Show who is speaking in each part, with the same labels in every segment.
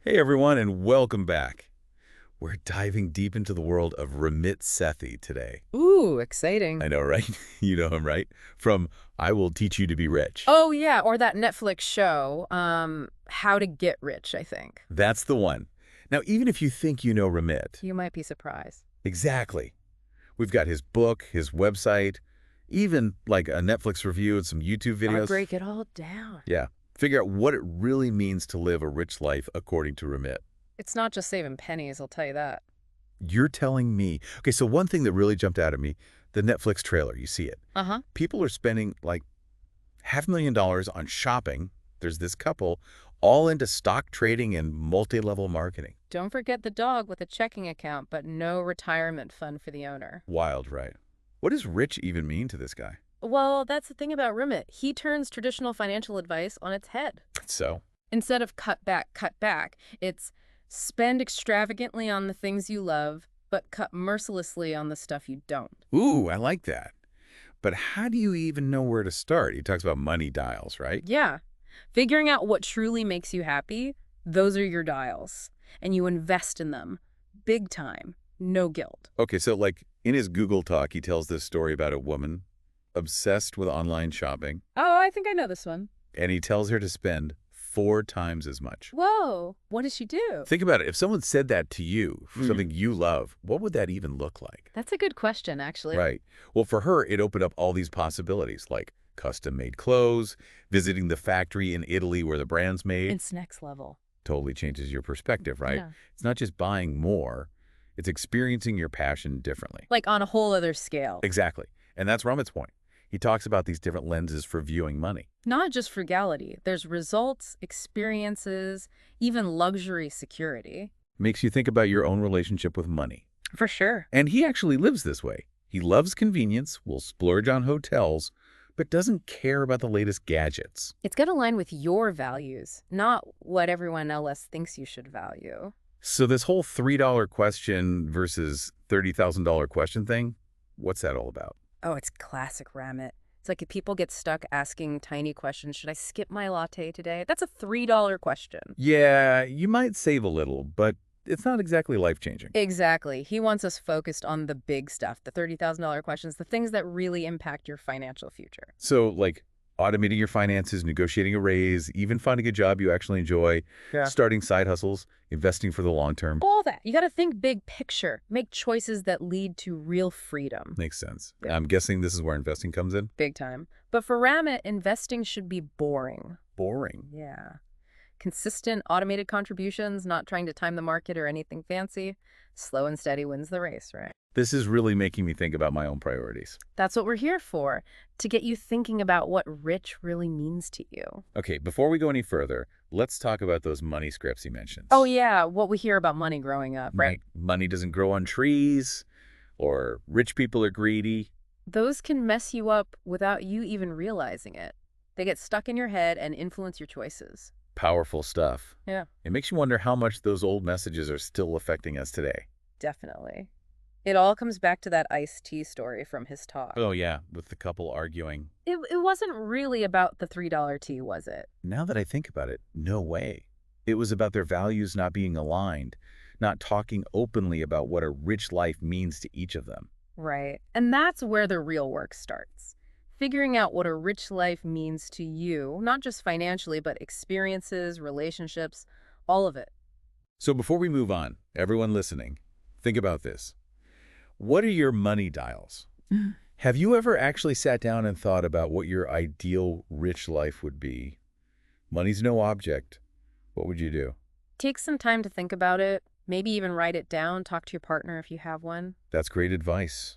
Speaker 1: Hey everyone, and welcome back. We're diving deep into the world of Ramit Sethi today.
Speaker 2: Ooh, exciting.
Speaker 1: I know, right? You know him, right? From I Will Teach You to Be Rich.
Speaker 2: Oh, yeah, or that Netflix show, How to Get Rich, I think.
Speaker 1: That's the one. Now, even if you think you know Ramit,
Speaker 2: You might be surprised.
Speaker 1: exactly. We've got his book, his website, even like a Netflix review and some YouTube
Speaker 2: Gotta
Speaker 1: videos.
Speaker 2: break it all down.
Speaker 1: Yeah. Figure out what it really means to live a rich life according to Ramit.
Speaker 2: It's not just saving pennies, I'll tell you that.
Speaker 1: You're telling me. Okay, so one thing that really jumped out at me, the Netflix trailer, you see it.
Speaker 2: Uh-huh.
Speaker 1: People are spending like $500,000 on shopping. There's this couple all into stock trading and multi-level marketing.
Speaker 2: Don't forget the dog with a checking account, but no retirement fund for the owner.
Speaker 1: Wild, right? What does rich even mean to this guy?
Speaker 2: Well, that's the thing about Ramit. He turns traditional financial advice on its head.
Speaker 1: So,
Speaker 2: Instead of cut back, it's spend extravagantly on the things you love, but cut mercilessly on the stuff you don't.
Speaker 1: ooh, I like that. But how do you even know where to start? He talks about money dials, right?
Speaker 2: Yeah. Figuring out what truly makes you happy, those are your dials. And you invest in them. Big time. No guilt.
Speaker 1: Okay, so like in his Google Talk, he tells this story about a woman obsessed with online shopping,
Speaker 2: Oh, I think I know this one.
Speaker 1: and he tells her to spend 4 times as much.
Speaker 2: Whoa. What does she do?
Speaker 1: Think about it. If someone said that to you, for
Speaker 2: Mm.
Speaker 1: something you love, what would that even look like?
Speaker 2: That's a good question, actually.
Speaker 1: Right. Well, for her, it opened up all these possibilities, like custom-made clothes, visiting the factory in Italy where the brand's made.
Speaker 2: It's next level.
Speaker 1: Totally changes your perspective, right?
Speaker 2: Yeah.
Speaker 1: It's not just buying more, it's experiencing your passion differently.
Speaker 2: Like on a whole other scale.
Speaker 1: Exactly. And that's Ramit's point. He talks about these different lenses for viewing money.
Speaker 2: Not just frugality. There's results, experiences, even luxury security.
Speaker 1: Makes you think about your own relationship with money.
Speaker 2: For sure.
Speaker 1: And he actually lives this way. He loves convenience, will splurge on hotels, but doesn't care about the latest gadgets.
Speaker 2: It's got to align with your values, not what everyone else thinks you should value.
Speaker 1: So this whole $3 question versus $30,000 question thing, what's that all about?
Speaker 2: Oh, it's classic Ramit. It's like if people get stuck asking tiny questions, should I skip my latte today? That's a $3 question.
Speaker 1: Yeah, you might save a little, but it's not exactly life-changing.
Speaker 2: Exactly. He wants us focused on the big stuff, the $30,000 questions, the things that really impact your financial future.
Speaker 1: So like automating your finances, negotiating a raise, even finding a job you actually enjoy, starting side hustles, investing for the long term.
Speaker 2: All that. You got to think big picture. Make choices that lead to real freedom.
Speaker 1: Makes sense.
Speaker 2: Yeah.
Speaker 1: I'm guessing this is where investing comes in.
Speaker 2: Big time. But for Ramit, investing should be boring.
Speaker 1: Boring.
Speaker 2: Yeah. Consistent automated contributions, not trying to time the market or anything fancy. Slow and steady wins the race, right?
Speaker 1: This is really making me think about my own priorities.
Speaker 2: That's what we're here for, to get you thinking about what rich really means to you.
Speaker 1: Okay, before we go any further, let's talk about those money scripts he mentioned.
Speaker 2: Oh, yeah, what we hear about money growing up, right?
Speaker 1: Money doesn't grow on trees, or rich people are greedy.
Speaker 2: Those can mess you up without you even realizing it. They get stuck in your head and influence your choices.
Speaker 1: Powerful stuff.
Speaker 2: Yeah.
Speaker 1: It makes you wonder how much those old messages are still affecting us today.
Speaker 2: Definitely. It all comes back to that iced tea story from his talk.
Speaker 1: Oh yeah, with the couple arguing.
Speaker 2: It wasn't really about the $3 tea, was it?
Speaker 1: Now that I think about it, no way. It was about their values not being aligned, not talking openly about what a rich life means to each of them.
Speaker 2: Right. And that's where the real work starts. Figuring out what a rich life means to you, not just financially, but experiences, relationships, all of it.
Speaker 1: So before we move on, everyone listening, think about this. What are your money dials? Have you ever actually sat down and thought about what your ideal rich life would be? Money's no object. What would you do?
Speaker 2: Take some time to think about it. Maybe even write it down. Talk to your partner if you have one.
Speaker 1: That's great advice.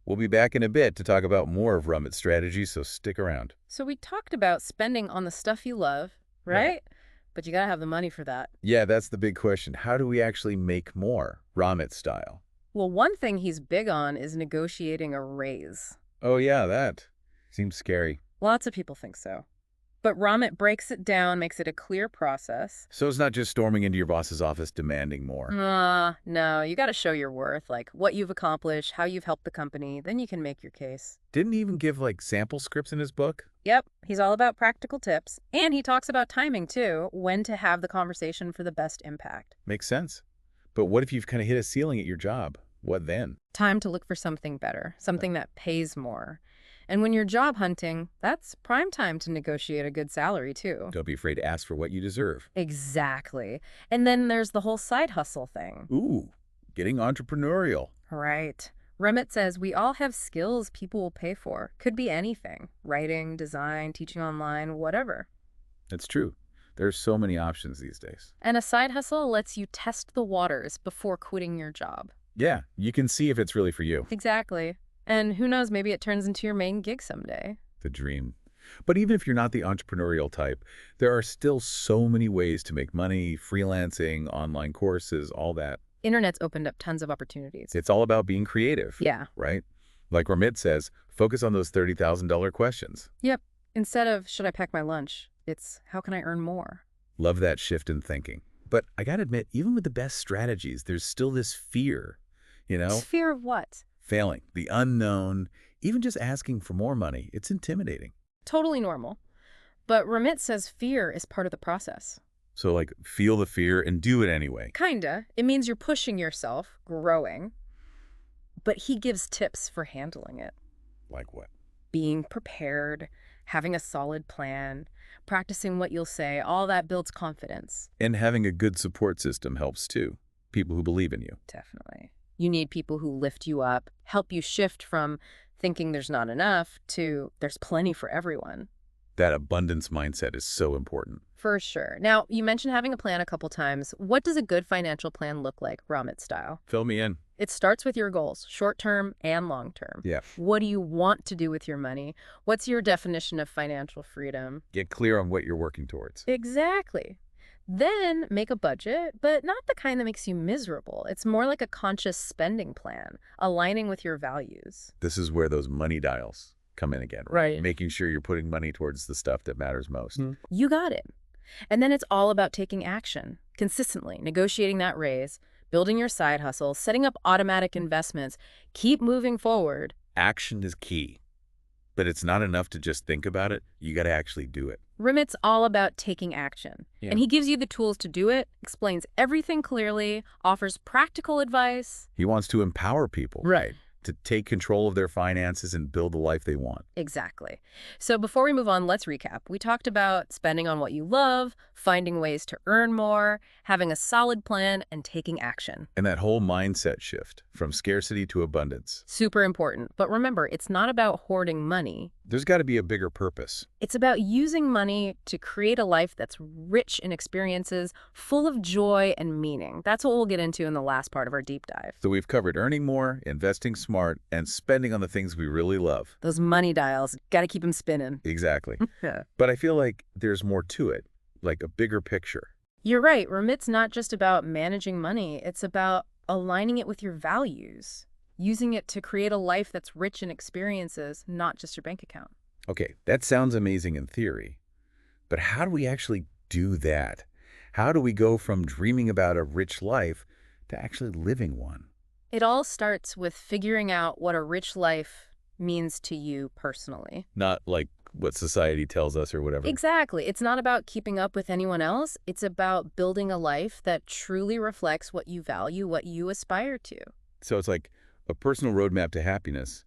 Speaker 1: We'll be back in a bit to talk about more of Ramit's strategies, so stick around.
Speaker 2: So we talked about spending on the stuff you love, right? But you gotta have the money for that.
Speaker 1: Yeah, that's the big question. How do we actually make more, Ramit style?
Speaker 2: Well, one thing he's big on is negotiating a raise.
Speaker 1: Oh yeah, that seems scary.
Speaker 2: Lots of people think so. But Ramit breaks it down, makes it a clear process.
Speaker 1: So it's not just storming into your boss's office demanding more.
Speaker 2: No, you got to show your worth, like what you've accomplished, how you've helped the company, then you can make your case.
Speaker 1: Didn't he even give, like, sample scripts in his book?
Speaker 2: Yep, he's all about practical tips. And he talks about timing, too, when to have the conversation for the best impact.
Speaker 1: Makes sense. But what if you've kind of hit a ceiling at your job? What then?
Speaker 2: Time to look for something better, something that pays more. And when you're job hunting, that's prime time to negotiate a good salary, too.
Speaker 1: Don't be afraid to ask for what you deserve.
Speaker 2: Exactly. And then there's the whole side hustle thing.
Speaker 1: Ooh, getting entrepreneurial.
Speaker 2: Right. Ramit says we all have skills people will pay for. Could be anything. Writing, design, teaching online, whatever.
Speaker 1: That's true. There's so many options these days.
Speaker 2: And a side hustle lets you test the waters before quitting your job.
Speaker 1: Yeah, you can see if it's really for you.
Speaker 2: Exactly. And who knows, maybe it turns into your main gig someday.
Speaker 1: The dream. But even if you're not the entrepreneurial type, there are still so many ways to make money, freelancing, online courses, all that.
Speaker 2: Internet's opened up tons of opportunities.
Speaker 1: It's all about being creative.
Speaker 2: Yeah.
Speaker 1: Right? Like Ramit says, focus on those $30,000 questions.
Speaker 2: Yep. Instead of, should I pack my lunch? It's, how can I earn more?
Speaker 1: Love that shift in thinking. But I gotta admit, even with the best strategies, there's still this fear, you know?
Speaker 2: Fear of what?
Speaker 1: Failing, the unknown, even just asking for more money. It's intimidating.
Speaker 2: Totally normal. But Ramit says fear is part of the process.
Speaker 1: So, like, feel the fear and do it anyway.
Speaker 2: Kinda. It means you're pushing yourself, growing. But he gives tips for handling it.
Speaker 1: Like what?
Speaker 2: Being prepared, having a solid plan, practicing what you'll say, all that builds confidence.
Speaker 1: And having a good support system helps too. People who believe in you.
Speaker 2: Definitely. You need people who lift you up, help you shift from thinking there's not enough to there's plenty for everyone.
Speaker 1: That abundance mindset is so important.
Speaker 2: For sure. Now, you mentioned having a plan a couple times. What does a good financial plan look like, Ramit style?
Speaker 1: Fill me in.
Speaker 2: It starts with your goals, short-term and long-term.
Speaker 1: Yeah.
Speaker 2: What do you want to do with your money? What's your definition of financial freedom?
Speaker 1: Get clear on what you're working towards.
Speaker 2: Exactly. Then make a budget, but not the kind that makes you miserable. It's more like a conscious spending plan, aligning with your values.
Speaker 1: This is where those money dials come in again,
Speaker 2: Right.
Speaker 1: Making sure you're putting money towards the stuff that matters most.
Speaker 2: You got it. And then it's all about taking action, consistently negotiating that raise, building your side hustle, setting up automatic investments. Keep moving forward.
Speaker 1: Action is key. But it's not enough to just think about it. You got to actually do it.
Speaker 2: Ramit's all about taking action.
Speaker 1: Yeah.
Speaker 2: And he gives you the tools to do it, explains everything clearly, offers practical advice.
Speaker 1: He wants to empower people.
Speaker 2: Right.
Speaker 1: To take control of their finances and build the life they want.
Speaker 2: Exactly. So before we move on, let's recap. We talked about spending on what you love, finding ways to earn more, having a solid plan, and taking action.
Speaker 1: And that whole mindset shift from scarcity to abundance.
Speaker 2: Super important. But remember, it's not about hoarding money.
Speaker 1: There's got to be a bigger purpose.
Speaker 2: It's about using money to create a life that's rich in experiences, full of joy and meaning. That's what we'll get into in the last part of our deep dive.
Speaker 1: So we've covered earning more, investing smart, and spending on the things we really love.
Speaker 2: Those money dials, got to keep them spinning.
Speaker 1: Exactly.
Speaker 2: Yeah.
Speaker 1: But I feel like there's more to it, like a bigger picture.
Speaker 2: You're right. Ramit's not just about managing money. It's about aligning it with your values, using it to create a life that's rich in experiences, not just your bank account.
Speaker 1: Okay, that sounds amazing in theory. But how do we actually do that? How do we go from dreaming about a rich life to actually living one?
Speaker 2: It all starts with figuring out what a rich life means to you personally.
Speaker 1: Not like what society tells us or whatever.
Speaker 2: Exactly. It's not about keeping up with anyone else. It's about building a life that truly reflects what you value, what you aspire to.
Speaker 1: So it's like a personal roadmap to happiness.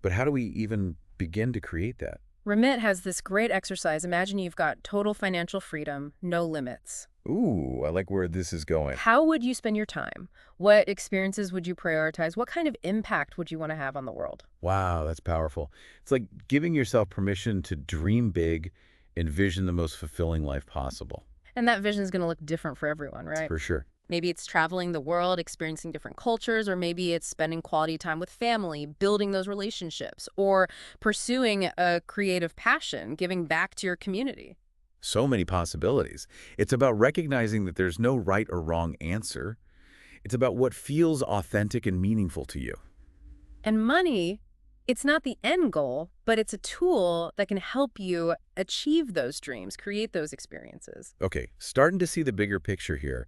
Speaker 1: But how do we even begin to create that?
Speaker 2: Ramit has this great exercise. Imagine you've got total financial freedom, no limits.
Speaker 1: Ooh, I like where this is going.
Speaker 2: How would you spend your time? What experiences would you prioritize? What kind of impact would you want to have on the world?
Speaker 1: Wow, that's powerful. It's like giving yourself permission to dream big, envision the most fulfilling life possible.
Speaker 2: And that vision is going to look different for everyone, right?
Speaker 1: For sure.
Speaker 2: Maybe it's traveling the world, experiencing different cultures, or maybe it's spending quality time with family, building those relationships, or pursuing a creative passion, giving back to your community.
Speaker 1: So many possibilities. It's about recognizing that there's no right or wrong answer. It's about what feels authentic and meaningful to you.
Speaker 2: And money It's not the end goal, but it's a tool that can help you achieve those dreams, create those experiences.
Speaker 1: Okay, starting to see the bigger picture here.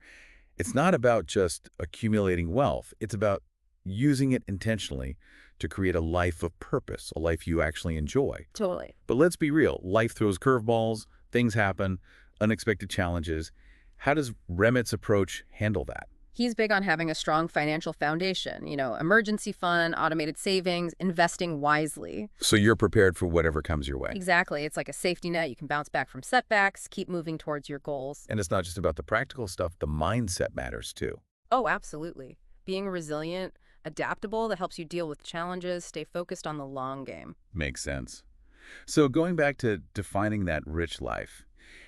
Speaker 1: It's not about just accumulating wealth. It's about using it intentionally to create a life of purpose, a life you actually enjoy.
Speaker 2: Totally.
Speaker 1: But let's be real. Life throws curveballs, things happen, unexpected challenges. How does Remit's approach handle that?
Speaker 2: He's big on having a strong financial foundation, emergency fund, automated savings, investing wisely.
Speaker 1: So you're prepared for whatever comes your way.
Speaker 2: Exactly. It's like a safety net. You can bounce back from setbacks, keep moving towards your goals.
Speaker 1: And it's not just about the practical stuff. The mindset matters too.
Speaker 2: Oh, absolutely. Being resilient, adaptable, that helps you deal with challenges, stay focused on the long game.
Speaker 1: Makes sense. So going back to defining that rich life,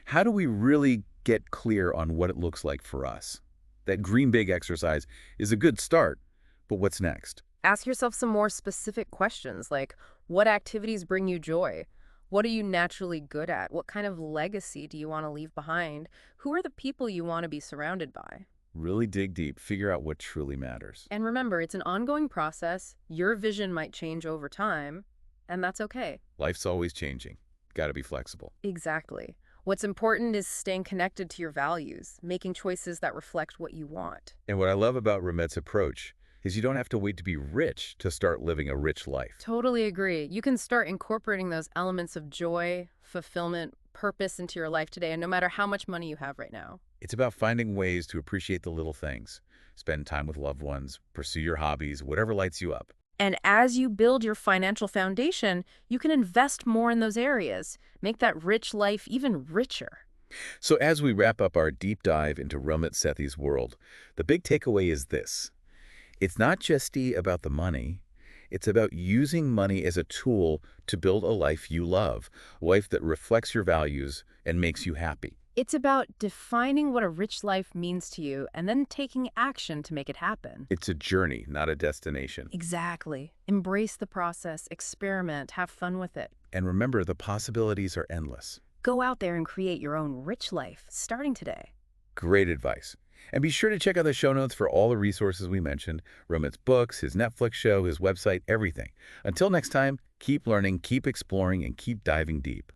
Speaker 1: how do we really get clear on what it looks like for us? That dream big exercise is a good start, but what's next?
Speaker 2: Ask yourself some more specific questions like, what activities bring you joy? What are you naturally good at? What kind of legacy do you want to leave behind? Who are the people you want to be surrounded by?
Speaker 1: Really dig deep, figure out what truly matters.
Speaker 2: And remember, it's an ongoing process. Your vision might change over time, and that's okay.
Speaker 1: Life's always changing. Got to be flexible.
Speaker 2: Exactly. What's important is staying connected to your values, making choices that reflect what you want.
Speaker 1: And what I love about Ramit's approach is you don't have to wait to be rich to start living a rich life.
Speaker 2: Totally agree. You can start incorporating those elements of joy, fulfillment, purpose into your life today, and no matter how much money you have right now.
Speaker 1: It's about finding ways to appreciate the little things, spend time with loved ones, pursue your hobbies, whatever lights you up.
Speaker 2: And as you build your financial foundation, you can invest more in those areas, make that rich life even richer.
Speaker 1: So as we wrap up our deep dive into Ramit Sethi's world, the big takeaway is this. It's not just about the money. It's about using money as a tool to build a life you love, a life that reflects your values and makes you happy.
Speaker 2: It's about defining what a rich life means to you and then taking action to make it happen.
Speaker 1: It's a journey, not a destination.
Speaker 2: Exactly. Embrace the process, experiment, have fun with it.
Speaker 1: And remember, the possibilities are endless.
Speaker 2: Go out there and create your own rich life, starting today.
Speaker 1: Great advice. And be sure to check out the show notes for all the resources we mentioned, Ramit's books, his Netflix show, his website, everything. Until next time, keep learning, keep exploring, and keep diving deep.